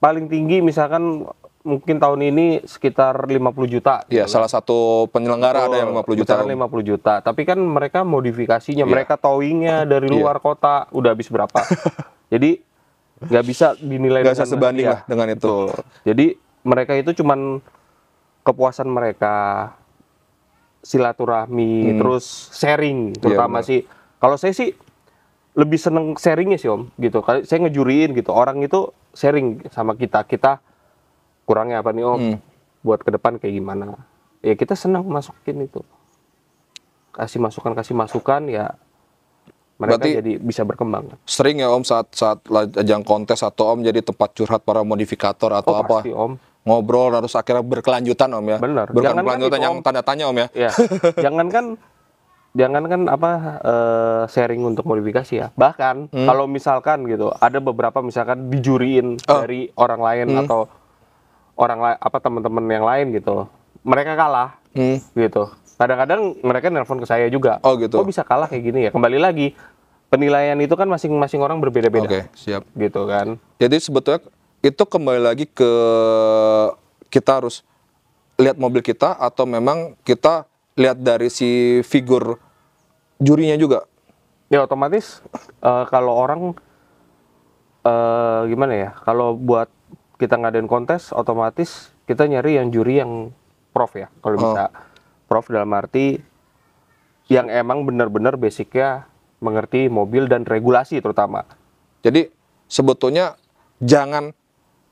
Paling tinggi misalkan mungkin tahun ini sekitar 50 juta. Iya, salah satu penyelenggara ada yang 50 juta. 50 juta. Tapi kan mereka modifikasinya, mereka towingnya dari luar kota udah habis berapa. Jadi nggak bisa dinilai nggak bisa sebanding lah dengan itu. Jadi mereka itu cuman kepuasan mereka, silaturahmi, terus sharing, terutama sih. Kalau saya sih lebih seneng sharingnya sih Om, gitu. Saya ngejuriin gitu, orang itu sharing sama kita kurangnya apa nih Om, buat ke depan kayak gimana. Ya kita senang masukin itu, kasih masukan ya. Mereka berarti jadi bisa berkembang. Sering ya Om saat ajang kontes atau Om jadi tempat curhat para modifikator atau apa? Pasti Om. Ngobrol harus akhirnya berkelanjutan Om ya. Benar. Bukan berkelanjutan yang tanda tanya Om ya. Ya. jangankan apa sharing untuk modifikasi ya. Bahkan kalau misalkan gitu, ada beberapa misalkan dijuriin dari orang lain atau teman-teman yang lain gitu. Mereka kalah gitu. Kadang-kadang mereka nelpon ke saya juga. Oh gitu. Kok bisa kalah kayak gini ya? Kembali lagi penilaian itu kan masing-masing orang berbeda-beda. Oke, siap. Gitu kan. Jadi sebetulnya itu kembali lagi ke kita harus lihat mobil kita atau memang kita lihat dari si figur jurinya juga. Ya otomatis kalau orang gimana ya? Kalau buat kita ngadain kontes, otomatis kita nyari yang juri yang prof ya. Kalau bisa prof dalam arti yang emang benar-benar basicnya mengerti mobil dan regulasi terutama. Jadi sebetulnya jangan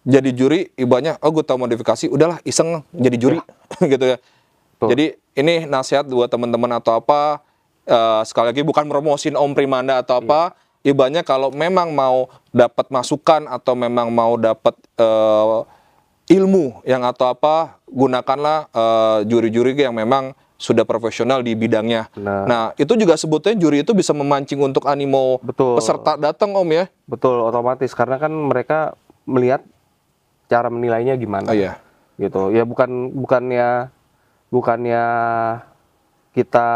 jadi juri ibaratnya gue tahu modifikasi udahlah iseng jadi juri gitu ya. Tuh. Jadi ini nasihat buat teman-teman atau apa sekali lagi bukan promosin Om Primanda atau apa, ibaratnya kalau memang mau dapat masukan atau memang mau dapat ilmu yang atau apa, gunakanlah juri-juri yang memang sudah profesional di bidangnya. Nah, itu juga sebetulnya juri itu bisa memancing untuk animo peserta datang Om ya. Betul, otomatis karena kan mereka melihat cara menilainya gimana. Gitu. Ya bukannya kita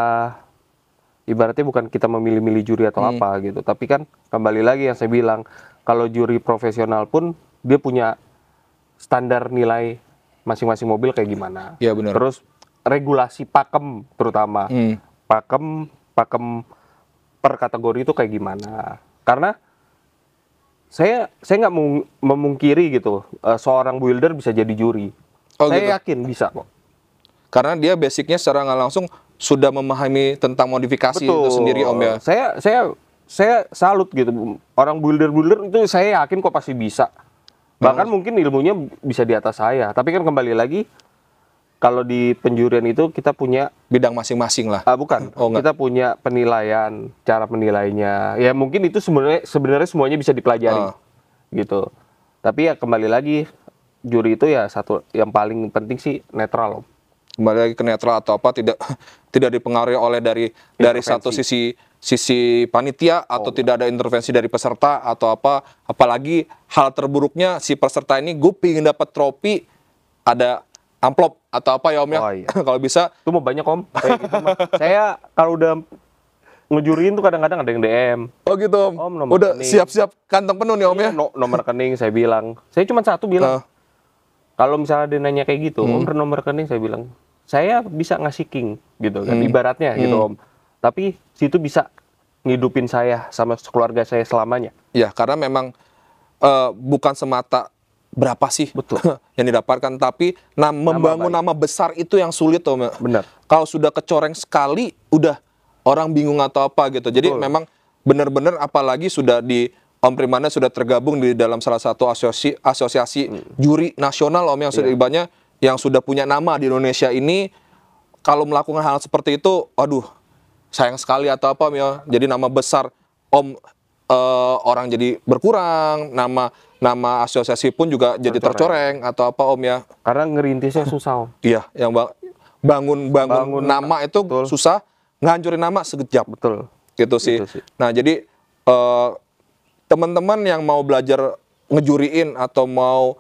ibaratnya bukan kita memilih-milih juri atau apa gitu, tapi kan kembali lagi yang saya bilang, kalau juri profesional pun dia punya standar nilai masing-masing mobil kayak gimana. Iya benar. Terus regulasi pakem terutama, pakem per kategori itu kayak gimana. Karena saya nggak memungkiri gitu, seorang builder bisa jadi juri. Saya yakin bisa kok. Karena dia basicnya secara nggak langsung sudah memahami tentang modifikasi itu sendiri Om ya. Saya salut gitu. Orang builder itu saya yakin kok pasti bisa. Bahkan mungkin ilmunya bisa di atas saya. Tapi kan kembali lagi, kalau di penjurian itu kita punya bidang masing-masing lah. Bukan. Kita punya penilaian, cara menilainya. Ya mungkin itu sebenarnya semuanya bisa dipelajari. Gitu. Tapi ya kembali lagi, juri itu ya satu yang paling penting sih netral Om. Kembali lagi ke netral atau apa, tidak dipengaruhi oleh dari satu sisi panitia atau tidak ada intervensi dari peserta atau apa. Apalagi hal terburuknya si peserta ini gue pengen dapat trofi, ada amplop atau apa ya Om ya. Kalau bisa itu mau banyak Om. Kayak gitu, saya kalau udah ngejuriin tuh kadang-kadang ada yang DM. Oh gitu Om. Udah siap-siap kantong penuh nih Om ya. Nomor rekening saya bilang. Saya cuma satu bilang. Kalau misalnya dia nanya kayak gitu, Om nomor rekening, saya bilang, saya bisa ngasih king gitu kan, ibaratnya gitu Om. Tapi situ bisa ngidupin saya sama keluarga saya selamanya. Ya, karena memang bukan semata berapa sih yang didapatkan, tapi membangun nama besar itu yang sulit Om. Benar. Kalau sudah kecoreng sekali, udah orang bingung atau apa gitu. Jadi memang benar-benar, apalagi sudah Om Primanda sudah tergabung di dalam salah satu asosiasi juri nasional Om, yang sudah ibaratnya yang sudah punya nama di Indonesia ini. Kalau melakukan hal seperti itu, aduh sayang sekali atau apa Om ya. Jadi nama besar Om orang jadi berkurang, nama asosiasi pun juga jadi tercoreng atau apa Om ya. Karena ngerintisnya susah Om. Iya, yang bangun nama itu susah, ngancurin nama sekejap. Gitu sih. Nah, jadi teman-teman yang mau belajar ngejuriin atau mau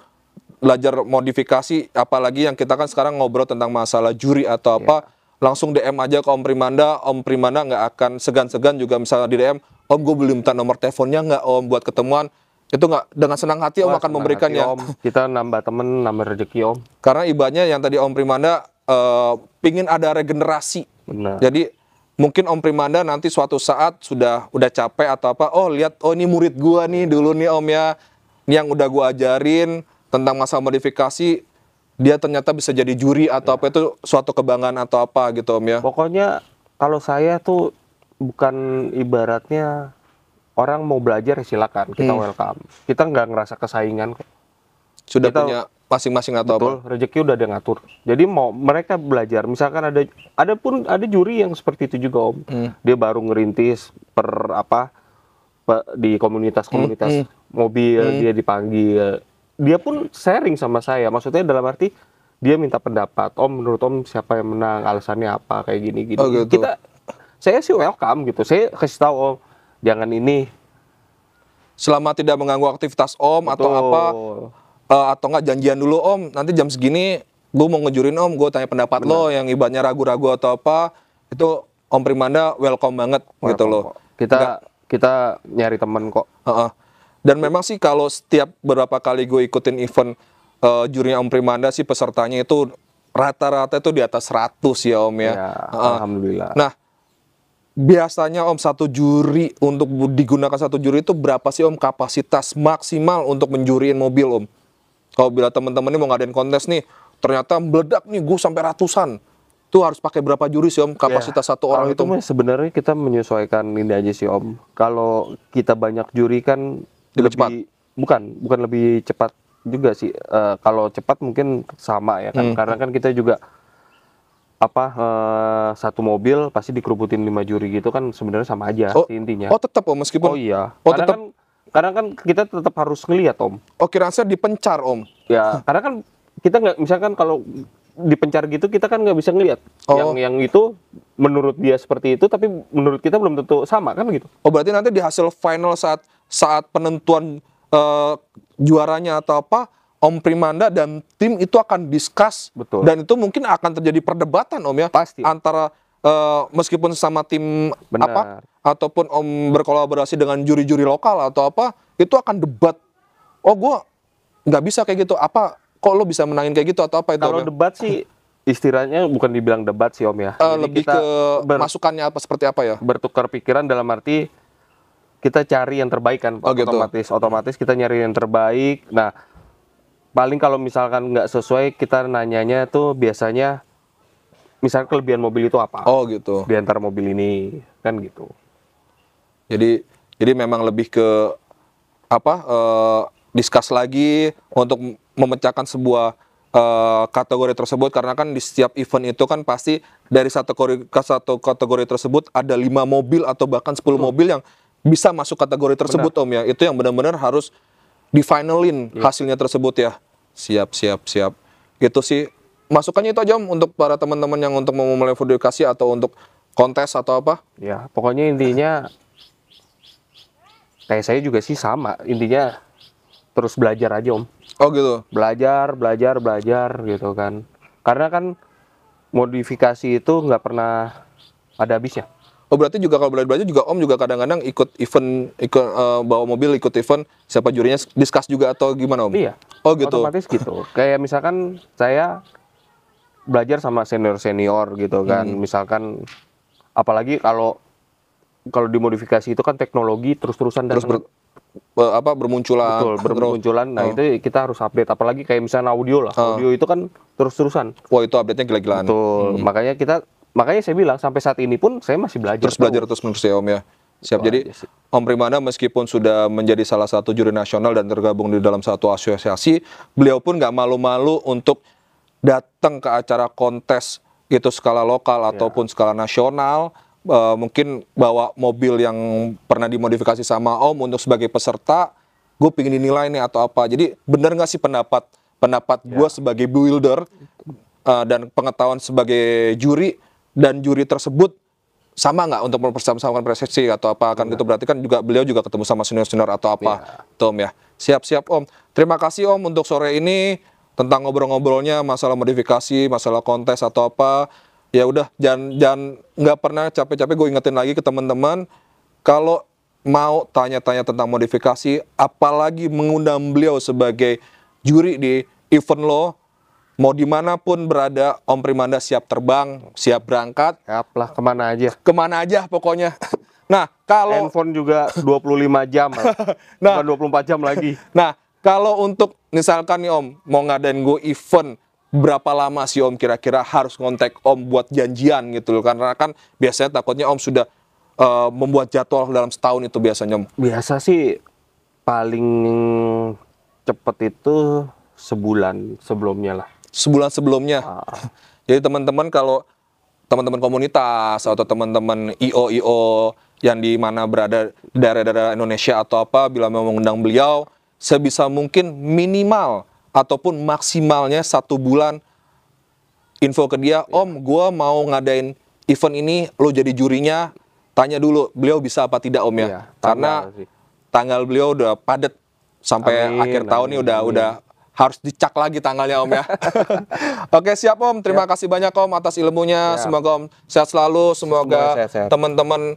belajar modifikasi, apalagi yang kita kan sekarang ngobrol tentang masalah juri atau apa, langsung DM aja ke Om Primanda. Om Primanda nggak akan segan-segan juga misalnya di DM, Om gue boleh minta nomor teleponnya nggak Om buat ketemuan. Itu nggak, dengan senang hati Om akan memberikannya. Kita nambah temen, nambah rezeki Om. Karena ibaratnya yang tadi Om Primanda pingin ada regenerasi. Benar. Jadi mungkin Om Primanda nanti suatu saat udah capek atau apa, lihat, ini murid gua nih dulu nih Om ya, yang udah gua ajarin tentang masalah modifikasi, dia ternyata bisa jadi juri atau apa, itu suatu kebanggaan atau apa gitu Om ya. Pokoknya kalau saya tuh bukan ibaratnya orang mau belajar silakan, kita welcome. Kita nggak ngerasa kesaingan kok. Sudah punya masing-masing atau apa? Rezeki udah ada ngatur. Jadi mau mereka belajar, misalkan ada juri yang seperti itu juga Om. Dia baru ngerintis di komunitas mobil, dia dipanggil. Dia pun sharing sama saya. Maksudnya dalam arti dia minta pendapat. Om, menurut Om siapa yang menang? Alasannya apa? Kayak gini. Gitu. Saya sih welcome gitu. Saya kasih tahu Om, jangan ini. Selama tidak mengganggu aktivitas Om atau apa. Atau enggak janjian dulu Om, nanti jam segini gue mau ngejurin Om, gue tanya pendapat lo yang ibaratnya ragu-ragu atau apa, itu Om Primanda welcome banget gitu loh. Kita nyari temen kok. Dan memang sih kalau setiap berapa kali gue ikutin event jurinya Om Primanda sih, pesertanya itu rata-rata itu di atas 100 ya Om ya. Alhamdulillah. Nah, biasanya Om untuk digunakan satu juri itu berapa sih Om kapasitas maksimal untuk menjuriin mobil Om? Kalau bila teman-teman ini mau ngadain kontes nih, ternyata meledak nih gue sampai ratusan, itu harus pakai berapa juri sih Om kapasitas satu orang itu? Sebenarnya kita menyesuaikan ini aja sih Om. Kalau kita banyak juri kan lebih cepat. Bukan lebih cepat juga sih. Kalau cepat mungkin sama ya kan, karena kan kita juga satu mobil pasti dikerubutin 5 juri gitu kan sebenarnya sama aja Oh, sih intinya. oh tetap Om meskipun. Oh iya. Oh Karena tetap. kan kita tetap harus ngelihat Om. Oh kira saya dipencar Om. Ya, karena kan kita nggak, misalkan kalau dipencar gitu kita kan nggak bisa ngelihat. Oh. Yang itu menurut dia seperti itu, tapi menurut kita belum tentu sama kan gitu. Oh berarti nanti di hasil final saat penentuan juaranya atau apa, Om Primanda dan tim itu akan discuss. Betul. Dan itu mungkin akan terjadi perdebatan Om ya. Pasti. Antara meskipun sama tim Benar. apa ataupun Om berkolaborasi dengan juri-juri lokal atau apa, itu akan debat. Oh gua nggak bisa kayak gitu. Apa kok lo bisa menangin kayak gitu atau apa itu? Kalau Om, ya? debat sih istilahnya bukan dibilang debat sih Om ya. Jadi Lebih kita ke masukannya apa seperti apa ya? bertukar pikiran dalam arti kita cari yang terbaik kan, Oh, gitu. otomatis kita nyari yang terbaik. Nah, paling kalau misalkan nggak sesuai kita nanyanya tuh biasanya misalnya kelebihan mobil itu apa Oh gitu. di antara mobil ini kan gitu. Jadi memang lebih ke apa? Discuss lagi untuk memecahkan sebuah kategori tersebut, karena kan di setiap event itu kan pasti dari satu kategori tersebut ada 5 mobil atau bahkan 10 mobil yang bisa masuk kategori tersebut Om ya. Itu yang benar-benar harus difinalin hasilnya tersebut ya. Siap. Gitu sih. Masukannya itu aja Om untuk para teman-teman yang untuk mau memulai modifikasi atau untuk kontes atau apa. Ya, pokoknya intinya kayak saya juga sih sama. Intinya terus belajar aja Om. Oh gitu. Belajar gitu kan. Karena kan modifikasi itu nggak pernah ada habisnya. Oh berarti juga kalau belajar juga Om juga kadang-kadang ikut event, bawa mobil ikut event, siapa jurinya discuss juga atau gimana Om? Iya. Oh gitu. Otomatis gitu. Kayak misalkan saya belajar sama senior gitu kan. Misalkan apalagi kalau dimodifikasi itu kan teknologi terus-terusan dan bermunculan. betul bermunculan. Nah, itu kita harus update, apalagi kayak misalnya audio lah. Audio itu kan terus-terusan. Wah itu update-nya gila-gilaan. Betul. Makanya saya bilang sampai saat ini pun saya masih belajar. Terus belajar terus menerus ya Om ya. Siap. Itu Jadi aja sih. Om Primanda meskipun sudah menjadi salah satu juri nasional dan tergabung di dalam satu asosiasi, beliau pun nggak malu-malu untuk datang ke acara kontes itu skala lokal ataupun skala nasional. Mungkin bawa mobil yang pernah dimodifikasi sama Om untuk sebagai peserta, gue pengen dinilai nih atau apa. Jadi bener nggak sih pendapat gue sebagai builder dan pengetahuan sebagai juri, dan juri tersebut sama nggak untuk mempersamakan prestasi atau apa kan gitu. Berarti kan juga beliau juga ketemu sama senior-senior atau apa Tom ya. Siap Om. Terima kasih Om untuk sore ini tentang ngobrol-ngobrolnya masalah modifikasi, masalah kontes atau apa. Ya udah, jangan nggak pernah capek-capek gue ingetin lagi ke teman-teman, kalau mau tanya-tanya tentang modifikasi, apalagi mengundang beliau sebagai juri di event lo, mau dimanapun berada, Om Primanda siap terbang, siap berangkat. Siap lah, kemana aja Pokoknya. Nah, kalau handphone juga 25 jam, Nah. bukan 24 jam lagi. Nah, kalau untuk misalkan nih Om, mau ngadain go event, berapa lama sih Om kira-kira harus ngontek Om buat janjian gitu loh? Karena kan biasanya takutnya Om sudah membuat jadwal dalam setahun itu biasanya Om. Biasa sih paling cepet itu sebulan sebelumnya lah. Sebulan sebelumnya. Jadi teman-teman, kalau teman-teman komunitas atau teman-teman IO yang di mana berada di daerah-daerah Indonesia atau apa, bila mau mengundang beliau, sebisa mungkin minimal ataupun maksimalnya 1 bulan info ke dia, Om, gua mau ngadain event ini, lo jadi jurinya, tanya dulu beliau bisa apa tidak Om ya. Iya, Karena tanggal beliau udah padat sampai akhir tahun ini udah harus dicak lagi tanggalnya Om ya. Oke, siap Om. Terima kasih banyak Om atas ilmunya. Semoga Om sehat selalu. Semoga teman-teman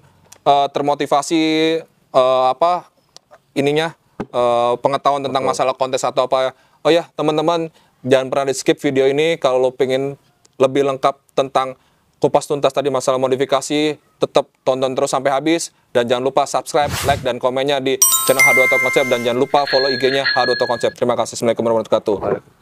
termotivasi pengetahuan tentang masalah kontes atau apa. Oh ya, teman-teman, jangan pernah di-skip video ini. Kalau lo pengen lebih lengkap tentang kupas tuntas tadi masalah modifikasi, tetap tonton terus sampai habis. Dan jangan lupa subscribe, like, dan komennya di channel H2 Auto Concept. Dan jangan lupa follow IG-nya H2 Auto Concept. Terima kasih. Assalamualaikum warahmatullahi wabarakatuh.